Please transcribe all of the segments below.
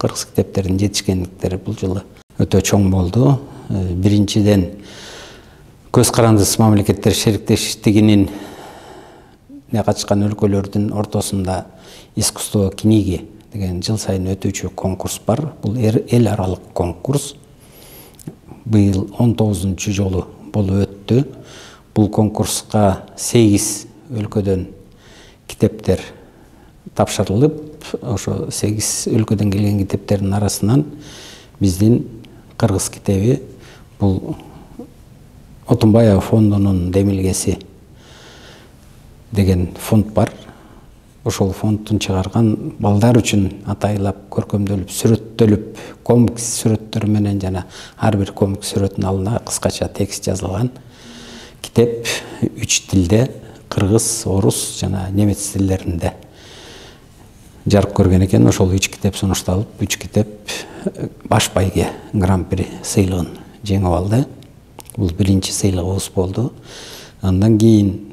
кыргыз китептеринин жетишкендиктери бул жылы өтө чоң болду. Биринчиден көз карандысыз мамлекеттер шериктештигинин катышкан өлкөлөрдүн ортосунда искусство книги деген жыл сайын өтүүчү конкурс бар. Бул эл аралык конкурс. Быйыл 19-чу жолу болуп өттү. Бул конкурска 8 өлкөдөн китептер тапшырылып, ошо 8 өлкөдөн келген китептердин арасынан биздин кыргыз китеби бул Отунбаев фондунун демилгеси деген фонд бар. Ошол фондтун чыгарган балдар үчүн атайлап көркөмдөлүп, сүрөттөлүп, комикс сүрөттөрү менен жана ар бир комикс сүрөтүнүн алдына кыскача текст жазылган китеп 3 тилде, кыргыз, орус жана немец тилдеринде жарык көргөн экен. Ошол 3 китеп сунушталып, 3 китеп баш байге гран-при сыйлыгын жеңип алды. Бул биринчи сыйлыгыбыз болду. Андан кийин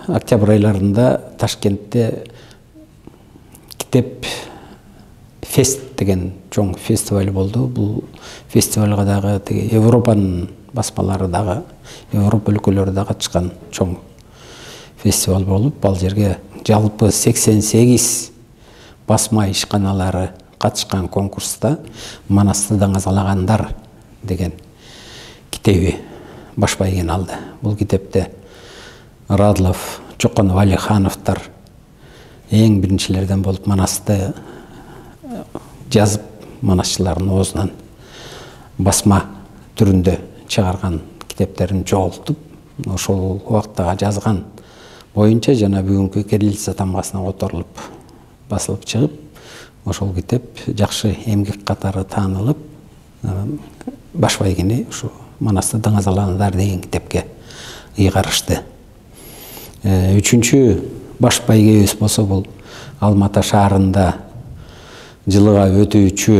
октябрь айларында Ташкентте китеп фест деген чоң фестиваль болду. Бул фестивалга дагы Европанын басмалары дагы, Европа өлкөлөрү дагы катышкан чоң фестиваль болуп, ал жерге жалпы 88 басма ишканалары катышкан конкурста Манасты даңазалагандар деген китеби баш байгени алды. Бул китепте Радлов, Чоконов, Алихановтар эң биринчилерден болуп Манасты жазып, манасчылардын оозунан басма түрүндө чыгарган китептерин жоголтуп, ошол убактагы жазган боюнча жана бүгүнкү кириллица тамгасына которулуп басылып чыгып, ошол китеп жакшы эмгек катары таанылып, баш байгени ушу Манасты даңазалагандар деген китепке ыйгарышты. Үчүнчү баш байгебиз болсо бул Алматы шаарында жылыга өтүүчү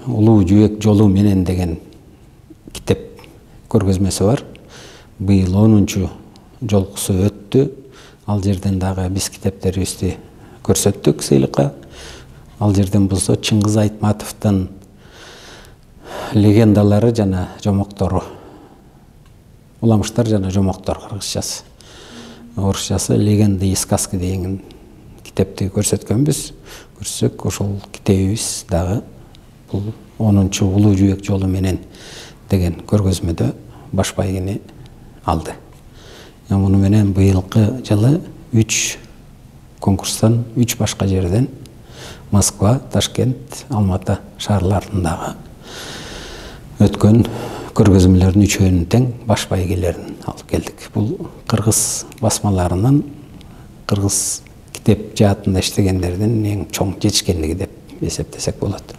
Улуу жүүек жолу менен деген китеп көргөзмөсү бар. Быйыл 10-чу жолкусу өттү. Ал жерден дагы биз китептерибизди көрсөттүк сыйлыкка. Ал жерден болсо Чыңгыз Айтматовдун легендалары жана жомоктору, уламыштар жана жомоктор кыргызчасы. Орусчасы легенды и сказки деген китепти көрсөткөнбүз. Көрсөк, ошол китебибиз дагы бул 10-чу Улуу жүүек жолу менен деген көргөзмөдө баш байгени алды. Муну менен быйылкы жылы 3 конкурстан 3 башка жерден Москва, Ташкент, Алматы шаарларындагы өткөн көргөзмөлөрдүн 3-өөнүн тең баш байгелерин алып келдик. Бул кыргыз басмаларынын, кыргыз китеп жаатында иштегендердин эң чоң жетишкендиги деп эсептесек болот.